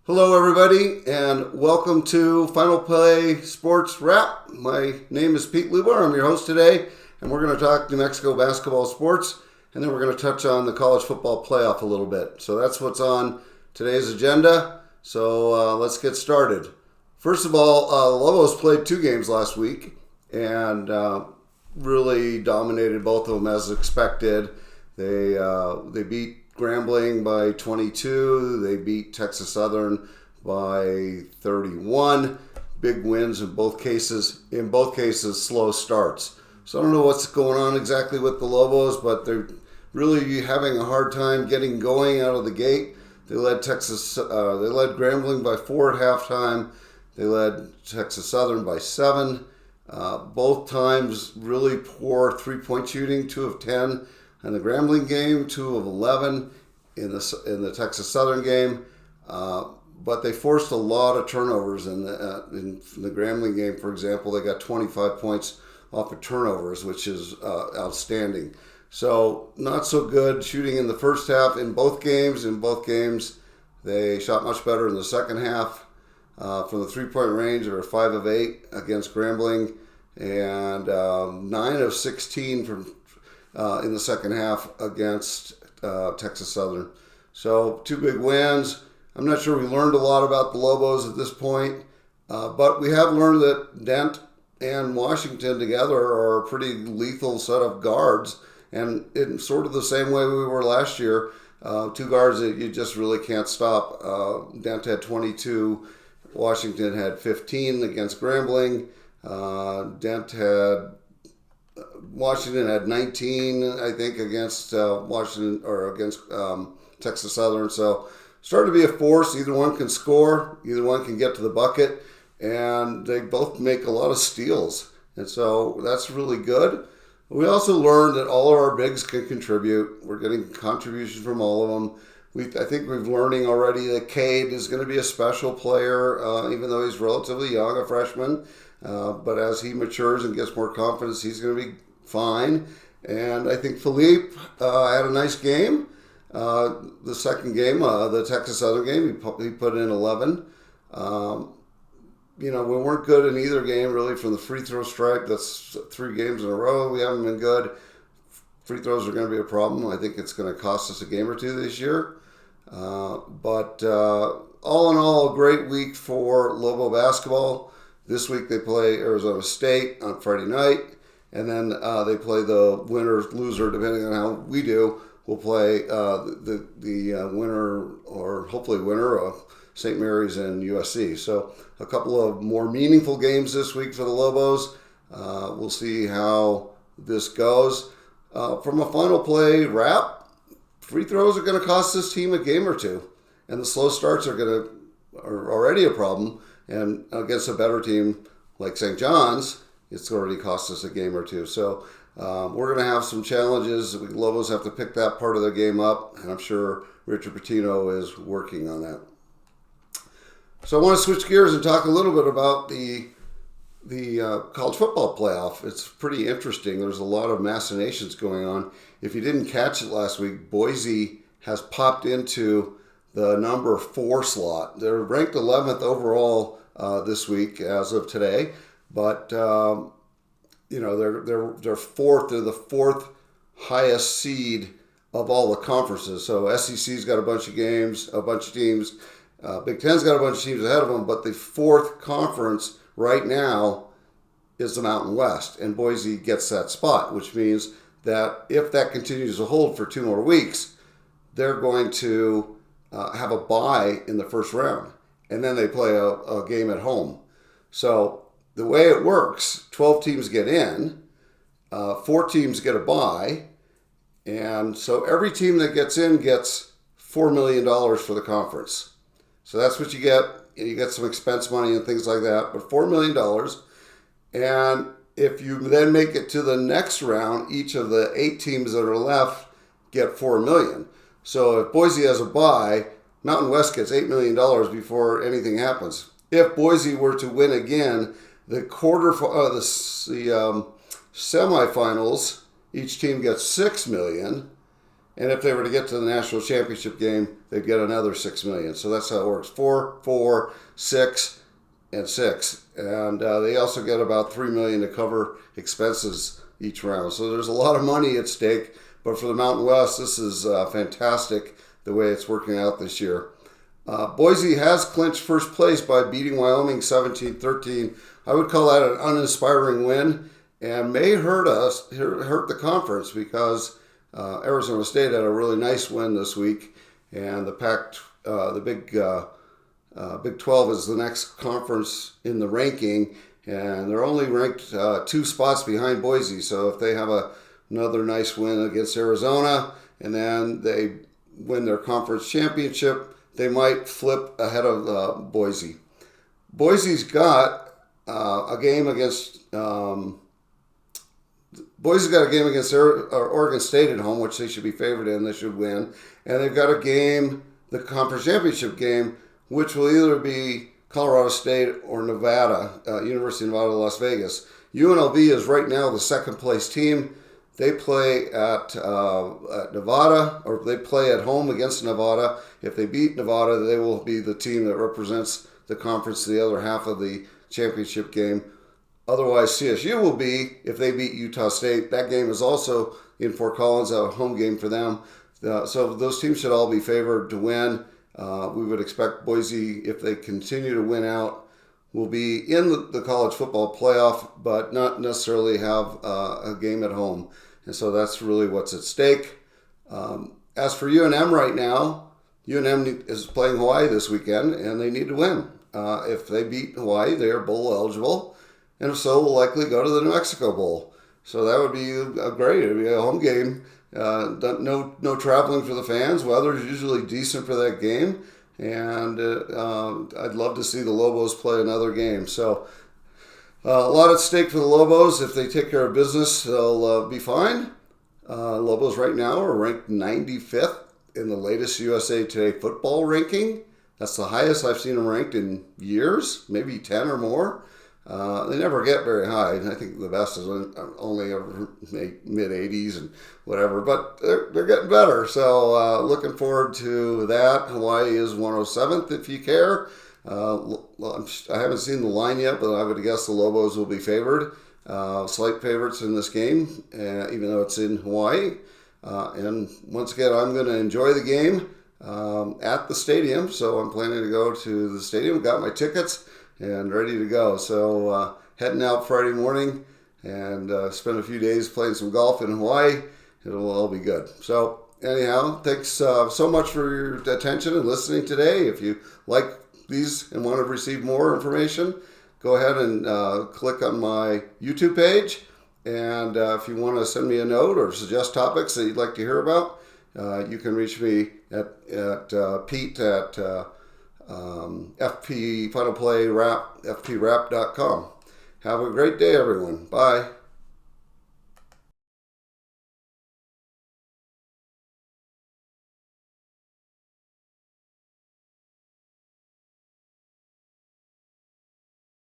Hello, everybody, and welcome to Final Play Sports Wrap. My name is Pete Lobo. I'm your host today, and we're going to talk New Mexico basketball sports, and then we're going to touch on the college football playoff a little bit. So that's what's on today's agenda. So let's get started. First of all, the Lobos played 2 games last week and really dominated both of them as expected. They beat Grambling by 22. They beat Texas Southern by 31. Big wins in both cases. In both cases, slow starts. So I don't know what's going on exactly with the Lobos, but they're really having a hard time getting going out of the gate. They led Grambling by 4 at halftime. They led Texas Southern by 7. Both times really poor 3-point shooting, 2 of 10. In the Grambling game, 2 of 11 in the Texas Southern game, but they forced a lot of turnovers in the Grambling game. For example, they got 25 points off of turnovers, which is outstanding. So not so good shooting in the first half in both games. In both games, they shot much better in the second half. From the 3-point range, they were 5 of 8 against Grambling and 9 of 16 from in the second half against Texas Southern. So 2 big wins. I'm not sure we learned a lot about the Lobos at this point, but we have learned that Dent and Washington together are a pretty lethal set of guards, and in sort of the same way we were last year. 2 guards that you just really can't stop. Dent had 22. Washington had 15 against Grambling. Washington had 19, I think, against Washington or against Texas Southern. So starting to be a force. Either one can score. Either one can get to the bucket. And they both make a lot of steals. And so that's really good. We also learned that all of our bigs can contribute. We're getting contributions from all of them. I think we're learning already that Cade is going to be a special player, even though he's relatively young, a freshman. But as he matures and gets more confidence, he's going to be fine. And I think Philippe had a nice game. The second game, the Texas Southern game, he put in 11. We weren't good in either game, really, from the free throw stripe. That's 3 games in a row. We haven't been good. Free throws are going to be a problem. I think it's going to cost us a game or 2 this year. But all in all, a great week for Lobo basketball. This week they play Arizona State on Friday night, and then they play the winner-loser, depending on how we do. We'll play the winner, or hopefully winner, of St. Mary's and USC. So a couple of more meaningful games this week for the Lobos. We'll see how this goes. From a final play wrap, free throws are going to cost this team a game or 2, and the slow starts are already a problem. And against a better team like St. John's, it's already cost us a game or 2. So we're going to have some challenges. The Lobos have to pick that part of the game up, and I'm sure Richard Pitino is working on that. So I want to switch gears and talk a little bit about the college football playoff. It's pretty interesting. There's a lot of machinations going on. If you didn't catch it last week, Boise has popped into the number 4 slot. They're ranked 11th overall this week as of today, but they're 4th. They're the 4th highest seed of all the conferences. So SEC's got a bunch of games, a bunch of teams. Big Ten's got a bunch of teams ahead of them, but the 4th conference right now is the Mountain West, and Boise gets that spot, which means that if that continues to hold for 2 more weeks, they're going to have a bye in the first round, and then they play a game at home. So the way it works, 12 teams get in, 4 teams get a bye, and so every team that gets in gets $4 million for the conference. So that's what you get. You get some expense money and things like that, but $4 million. And if you then make it to the next round, each of the 8 teams that are left get $4 million. So if Boise has a bye, Mountain West gets $8 million before anything happens. If Boise were to win again, the semifinals, each team gets $6 million, And if they were to get to the national championship game, they'd get another $6 million. So that's how it works: 4, 4, 6, and 6. And they also get about $3 million to cover expenses each round. So there's a lot of money at stake. But for the Mountain West, this is fantastic the way it's working out this year. Boise has clinched first place by beating Wyoming 17-13. I would call that an uninspiring win, and may hurt the conference, because Arizona State had a really nice win this week, and the Big 12 is the next conference in the ranking, and they're only ranked 2 spots behind Boise. So if they have another nice win against Arizona, and then they win their conference championship, they might flip ahead of Boise. Boise's got a game against Oregon State at home, which they should be favored in. They should win, and they've got a game, the conference championship game, which will either be Colorado State or Nevada, University of Nevada, Las Vegas. UNLV is right now the second place team. They play at Nevada, or they play at home against Nevada. If they beat Nevada, they will be the team that represents the conference the other half of the championship game. Otherwise, CSU will be, if they beat Utah State. That game is also in Fort Collins, a home game for them. So those teams should all be favored to win. We would expect Boise, if they continue to win out, will be in the college football playoff, but not necessarily have a game at home. And so that's really what's at stake. As for UNM right now, UNM is playing Hawaii this weekend, and they need to win. If they beat Hawaii, they are bowl eligible, and if so, will likely go to the New Mexico Bowl. So that would be great. It would be a home game. No traveling for the fans. Weather is usually decent for that game. And I'd love to see the Lobos play another game. So a lot at stake for the Lobos. If they take care of business, they'll be fine. Lobos right now are ranked 95th in the latest USA Today football ranking. That's the highest I've seen them ranked in years, maybe 10 or more. They never get very high. I think the best is only mid-80s and whatever, but they're getting better. So looking forward to that. Hawaii is 107th if you care. I haven't seen the line yet, but I would guess the Lobos will be favored. Slight favorites in this game, even though it's in Hawaii. And once again, I'm going to enjoy the game at the stadium. So I'm planning to go to the stadium. Got my tickets and ready to go. So heading out Friday morning and spend a few days playing some golf in Hawaii. It'll all be good. So anyhow, thanks so much for your attention and listening today. If you like these and want to receive more information, go ahead and click on my YouTube page. And if you want to send me a note or suggest topics that you'd like to hear about, you can reach me at Pete at FP Final Play Wrap, FPWrap.com. Have a great day, everyone. Bye.